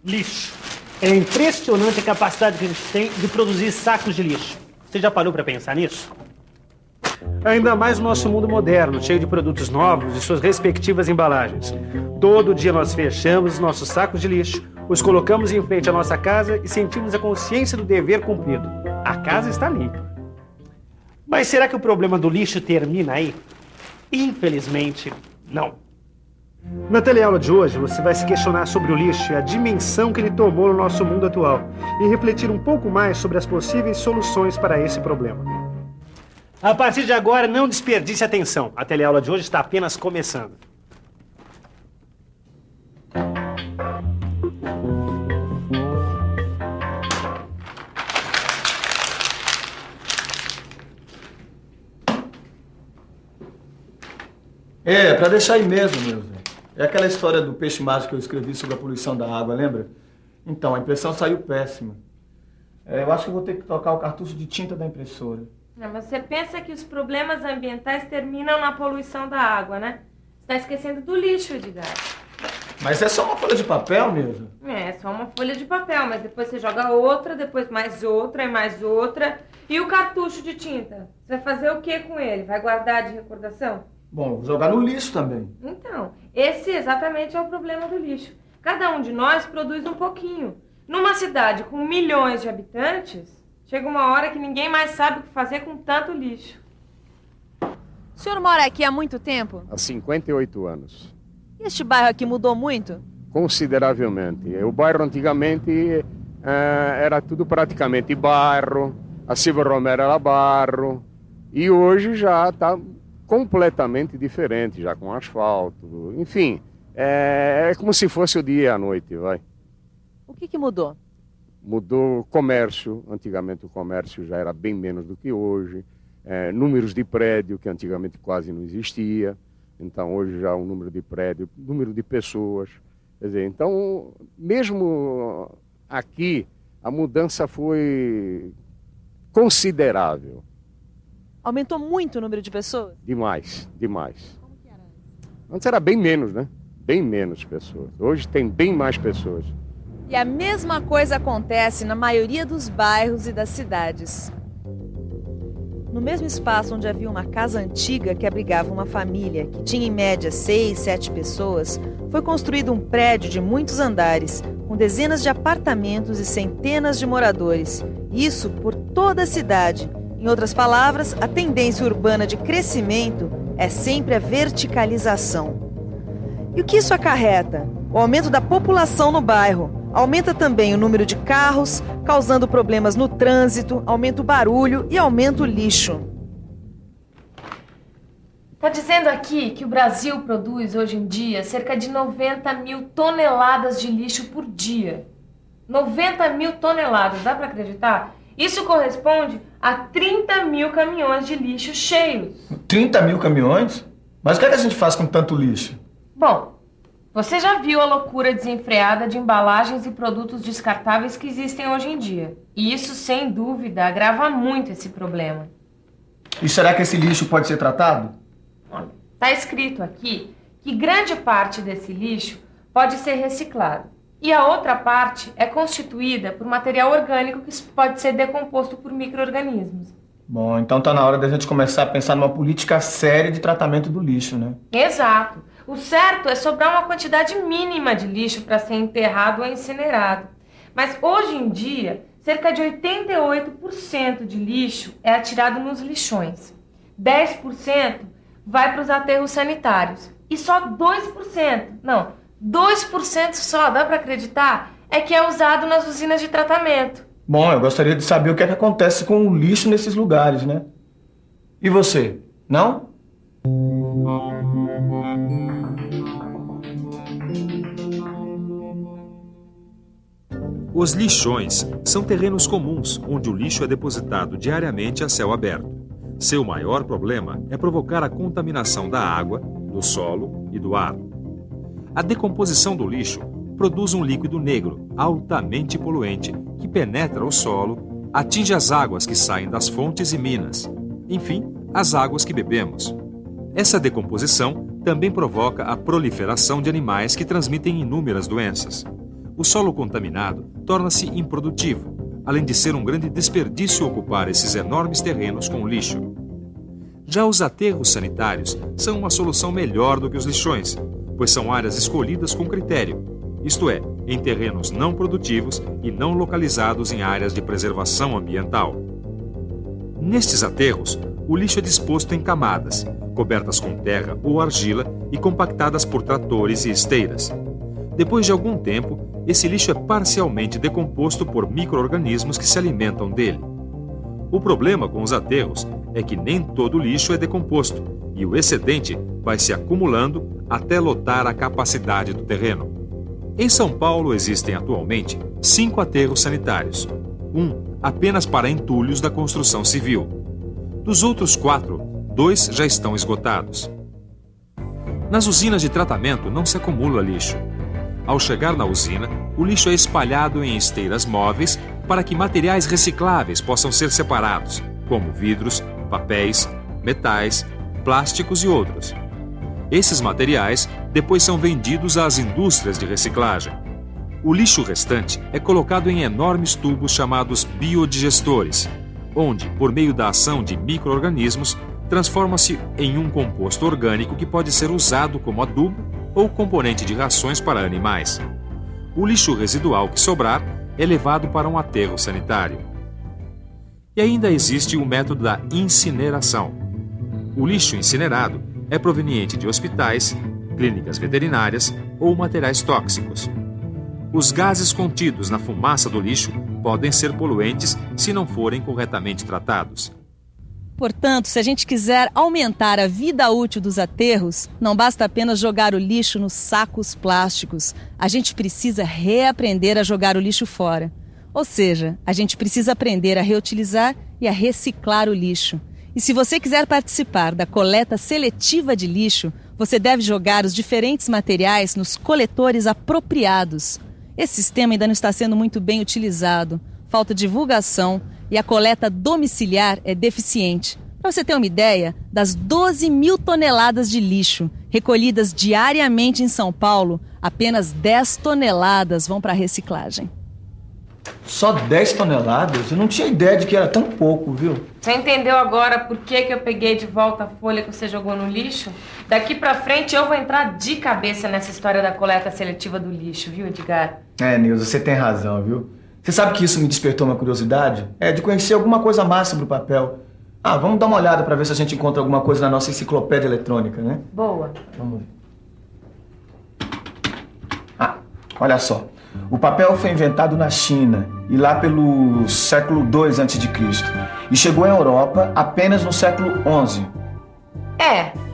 Lixo. É impressionante a capacidade que a gente tem de produzir sacos de lixo. Você já parou para pensar nisso? Ainda mais no nosso mundo moderno, cheio de produtos novos e suas respectivas embalagens. Todo dia nós fechamos os nossos sacos de lixo, os colocamos em frente à nossa casa e sentimos a consciência do dever cumprido. A casa está limpa. Mas será que o problema do lixo termina aí? Infelizmente, não. Na teleaula de hoje, você vai se questionar sobre o lixo e a dimensão que ele tomou no nosso mundo atual e refletir um pouco mais sobre as possíveis soluções para esse problema. A partir de agora, não desperdice atenção. A teleaula de hoje está apenas começando. Pra deixar aí mesmo, meu velho. É aquela história do peixe mágico que eu escrevi sobre a poluição da água, lembra? Então, a impressão saiu péssima. Eu acho que eu vou ter que trocar o cartucho de tinta da impressora. Mas você pensa que os problemas ambientais terminam na poluição da água, né? Você está esquecendo do lixo, Edgar. Mas é só uma folha de papel mesmo? É só uma folha de papel, mas depois você joga outra, depois mais outra e mais outra. E o cartucho de tinta? Você vai fazer o que com ele? Vai guardar de recordação? Bom, vou jogar no lixo também. Então, esse exatamente é o problema do lixo. Cada um de nós produz um pouquinho. Numa cidade com milhões de habitantes, chega uma hora que ninguém mais sabe o que fazer com tanto lixo. O senhor mora aqui há muito tempo? Há 58 anos. E este bairro aqui mudou muito? Consideravelmente. O bairro antigamente era tudo praticamente barro, a Silva Romero era barro, e hoje já está completamente diferente, já com asfalto, enfim, é como se fosse o dia e a noite, vai. O que mudou? Mudou o comércio, antigamente o comércio já era bem menos do que hoje, números de prédio que antigamente quase não existia, então hoje já o número de prédio, número de pessoas, quer dizer, então mesmo aqui a mudança foi considerável. Aumentou muito o número de pessoas? Demais, demais. Como que era antes? Antes era bem menos, né? Bem menos pessoas. Hoje tem bem mais pessoas. E a mesma coisa acontece na maioria dos bairros e das cidades. No mesmo espaço onde havia uma casa antiga que abrigava uma família, que tinha em média 6, 7 pessoas, foi construído um prédio de muitos andares, com dezenas de apartamentos e centenas de moradores. Isso por toda a cidade. Em outras palavras, a tendência urbana de crescimento é sempre a verticalização. E o que isso acarreta? O aumento da população no bairro. Aumenta também o número de carros, causando problemas no trânsito, aumenta o barulho e aumenta o lixo. Está dizendo aqui que o Brasil produz hoje em dia cerca de 90 mil toneladas de lixo por dia. 90 mil toneladas, dá para acreditar? Isso corresponde a 30 mil caminhões de lixo cheios. 30 mil caminhões? Mas o que é que a gente faz com tanto lixo? Bom, você já viu a loucura desenfreada de embalagens e produtos descartáveis que existem hoje em dia. E isso, sem dúvida, agrava muito esse problema. E será que esse lixo pode ser tratado? Olha, está escrito aqui que grande parte desse lixo pode ser reciclado. E a outra parte é constituída por material orgânico que pode ser decomposto por micro-organismos. Bom, então tá na hora da gente começar a pensar numa política séria de tratamento do lixo, né? Exato. O certo é sobrar uma quantidade mínima de lixo para ser enterrado ou incinerado. Mas hoje em dia, cerca de 88% de lixo é atirado nos lixões. 10% vai para os aterros sanitários. E só 2% só, dá para acreditar, é que é usado nas usinas de tratamento. Bom, eu gostaria de saber o que é que acontece com o lixo nesses lugares, né? E você, não? Os lixões são terrenos comuns onde o lixo é depositado diariamente a céu aberto. Seu maior problema é provocar a contaminação da água, do solo e do ar. A decomposição do lixo produz um líquido negro, altamente poluente, que penetra o solo, atinge as águas que saem das fontes e minas, enfim, as águas que bebemos. Essa decomposição também provoca a proliferação de animais que transmitem inúmeras doenças. o solo contaminado torna-se improdutivo, além de ser um grande desperdício ocupar esses enormes terrenos com lixo. Já os aterros sanitários são uma solução melhor do que os lixões, pois são áreas escolhidas com critério, isto é, em terrenos não produtivos e não localizados em áreas de preservação ambiental. Nestes aterros, o lixo é disposto em camadas, cobertas com terra ou argila e compactadas por tratores e esteiras. Depois de algum tempo, esse lixo é parcialmente decomposto por micro-organismos que se alimentam dele. O problema com os aterros é que nem todo lixo é decomposto e o excedente vai se acumulando até lotar a capacidade do terreno. Em São Paulo existem atualmente 5 aterros sanitários, um apenas para entulhos da construção civil. Dos outros 4, 2 já estão esgotados. Nas usinas de tratamento não se acumula lixo. Ao chegar na usina, o lixo é espalhado em esteiras móveis para que materiais recicláveis possam ser separados, como vidros, papéis, metais, plásticos e outros. Esses materiais depois são vendidos às indústrias de reciclagem. O lixo restante é colocado em enormes tubos chamados biodigestores, onde, por meio da ação de micro-organismos, transforma-se em um composto orgânico que pode ser usado como adubo ou componente de rações para animais. O lixo residual que sobrar é levado para um aterro sanitário. E ainda existe o método da incineração. O lixo incinerado é proveniente de hospitais, clínicas veterinárias ou materiais tóxicos. Os gases contidos na fumaça do lixo podem ser poluentes se não forem corretamente tratados. Portanto, se a gente quiser aumentar a vida útil dos aterros, não basta apenas jogar o lixo nos sacos plásticos. A gente precisa reaprender a jogar o lixo fora. Ou seja, a gente precisa aprender a reutilizar e a reciclar o lixo. E se você quiser participar da coleta seletiva de lixo, você deve jogar os diferentes materiais nos coletores apropriados. Esse sistema ainda não está sendo muito bem utilizado, falta divulgação e a coleta domiciliar é deficiente. Para você ter uma ideia, das 12 mil toneladas de lixo recolhidas diariamente em São Paulo, apenas 10 toneladas vão para a reciclagem. Só 10 toneladas? Eu não tinha ideia de que era tão pouco, viu? Você entendeu agora por que eu peguei de volta a folha que você jogou no lixo? Daqui pra frente eu vou entrar de cabeça nessa história da coleta seletiva do lixo, viu, Edgar? Nilza, você tem razão, viu? Você sabe que isso me despertou uma curiosidade? De conhecer alguma coisa mais sobre o papel. Vamos dar uma olhada pra ver se a gente encontra alguma coisa na nossa enciclopédia eletrônica, né? Boa. Vamos ver. Olha só. O papel foi inventado na China, e lá pelo século II a.C. E chegou à Europa apenas no século XI.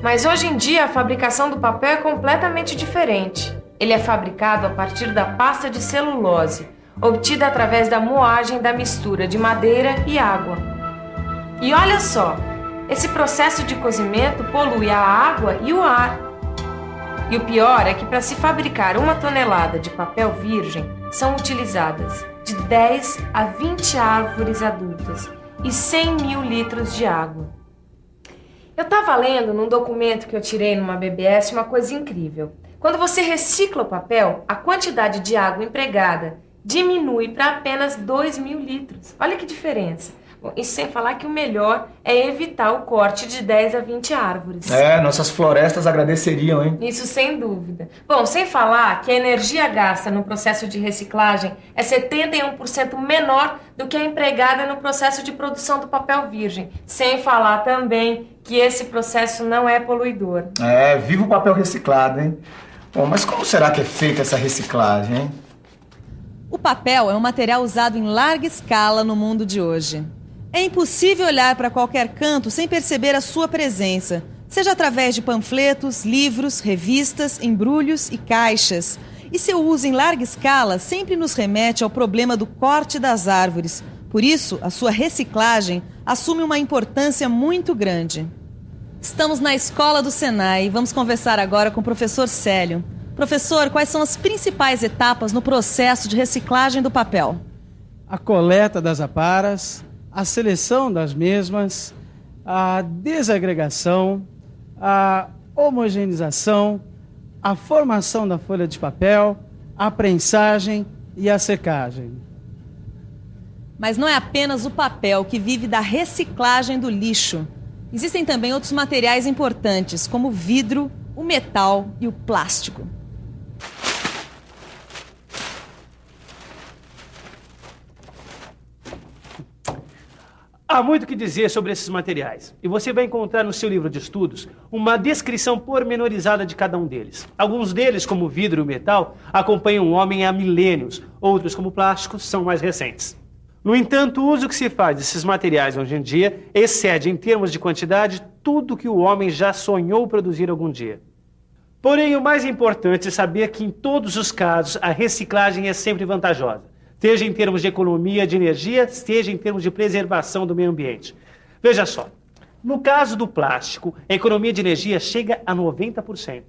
Mas hoje em dia a fabricação do papel é completamente diferente. Ele é fabricado a partir da pasta de celulose, obtida através da moagem da mistura de madeira e água. E olha só, esse processo de cozimento polui a água e o ar. E o pior é que para se fabricar 1 tonelada de papel virgem, são utilizadas de 10 a 20 árvores adultas e 100 mil litros de água. Eu estava lendo num documento que eu tirei numa BBS uma coisa incrível. Quando você recicla o papel, a quantidade de água empregada diminui para apenas 2 mil litros. Olha que diferença. Bom, isso sem falar que o melhor é evitar o corte de 10 a 20 árvores. Nossas florestas agradeceriam, hein? Isso sem dúvida. Bom, sem falar que a energia gasta no processo de reciclagem é 71% menor do que a empregada no processo de produção do papel virgem. Sem falar também que esse processo não é poluidor. Viva o papel reciclado, hein? Bom, mas como será que é feita essa reciclagem, hein? O papel é um material usado em larga escala no mundo de hoje. É impossível olhar para qualquer canto sem perceber a sua presença, seja através de panfletos, livros, revistas, embrulhos e caixas. E seu uso em larga escala sempre nos remete ao problema do corte das árvores. Por isso, a sua reciclagem assume uma importância muito grande. Estamos na escola do Senai e vamos conversar agora com o professor Célio. Professor, quais são as principais etapas no processo de reciclagem do papel? A coleta das aparas, a seleção das mesmas, a desagregação, a homogeneização, a formação da folha de papel, a prensagem e a secagem. Mas não é apenas o papel que vive da reciclagem do lixo. Existem também outros materiais importantes, como o vidro, o metal e o plástico. Há muito o que dizer sobre esses materiais, e você vai encontrar no seu livro de estudos uma descrição pormenorizada de cada um deles. Alguns deles, como o vidro e o metal, acompanham o homem há milênios, outros, como o plástico, são mais recentes. No entanto, o uso que se faz desses materiais hoje em dia excede, em termos de quantidade, tudo que o homem já sonhou produzir algum dia. Porém, o mais importante é saber que, em todos os casos, a reciclagem é sempre vantajosa. Seja em termos de economia de energia, seja em termos de preservação do meio ambiente. Veja só, no caso do plástico, a economia de energia chega a 90%.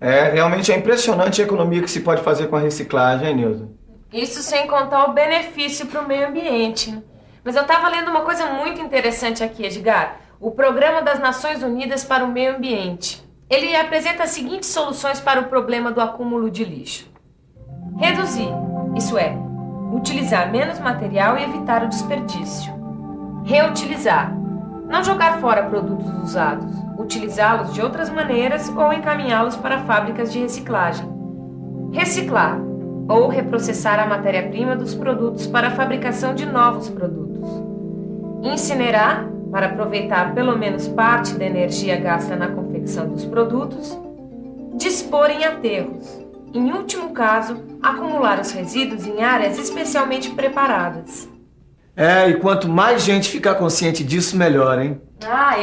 Realmente é impressionante a economia que se pode fazer com a reciclagem, hein, Nilza? Isso sem contar o benefício para o meio ambiente. Mas eu estava lendo uma coisa muito interessante aqui, Edgar. O Programa das Nações Unidas para o Meio Ambiente. Ele apresenta as seguintes soluções para o problema do acúmulo de lixo. Reduzir, isso é, utilizar menos material e evitar o desperdício. Reutilizar, não jogar fora produtos usados, utilizá-los de outras maneiras ou encaminhá-los para fábricas de reciclagem. Reciclar, ou reprocessar a matéria-prima dos produtos para a fabricação de novos produtos. Incinerar, para aproveitar pelo menos parte da energia gasta na confecção dos produtos. Dispor em aterros. Em último caso, acumular os resíduos em áreas especialmente preparadas. E quanto mais gente ficar consciente disso, melhor, hein?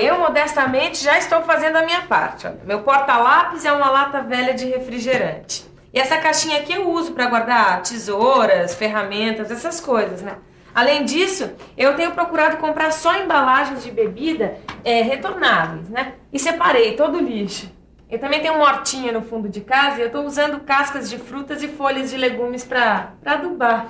Eu modestamente já estou fazendo a minha parte. Olha, meu porta-lápis é uma lata velha de refrigerante. E essa caixinha aqui eu uso para guardar tesouras, ferramentas, essas coisas, né? Além disso, eu tenho procurado comprar só embalagens de bebida retornáveis, né? E separei todo o lixo. Eu também tenho uma hortinha no fundo de casa e eu estou usando cascas de frutas e folhas de legumes para adubar.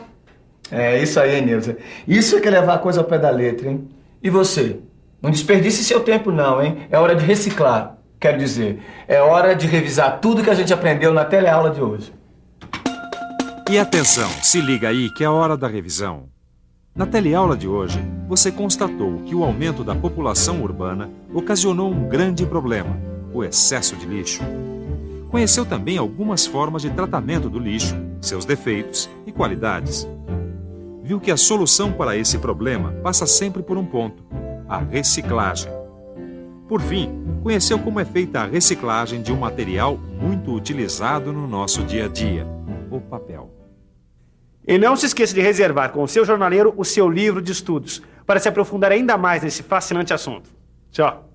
Isso aí, Nilza. Isso é que é levar a coisa ao pé da letra, hein? E você? Não desperdice seu tempo não, hein? É hora de reciclar. Quero dizer, é hora de revisar tudo que a gente aprendeu na teleaula de hoje. E atenção, se liga aí que é a hora da revisão. Na teleaula de hoje, você constatou que o aumento da população urbana ocasionou um grande problema: o excesso de lixo. Conheceu também algumas formas de tratamento do lixo, seus defeitos e qualidades. Viu que a solução para esse problema passa sempre por um ponto: a reciclagem. Por fim, conheceu como é feita a reciclagem de um material muito utilizado no nosso dia a dia: o papel. E não se esqueça de reservar com o seu jornaleiro o seu livro de estudos, para se aprofundar ainda mais nesse fascinante assunto. Tchau!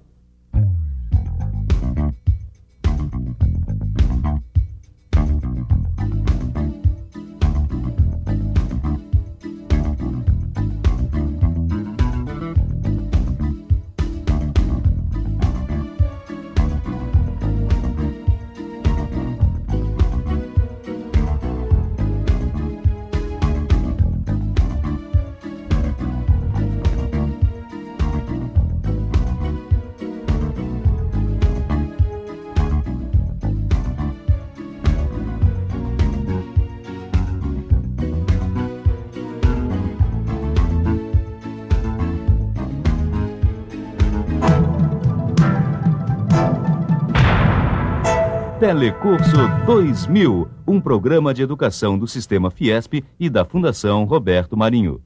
Telecurso 2000, um programa de educação do Sistema Fiesp e da Fundação Roberto Marinho.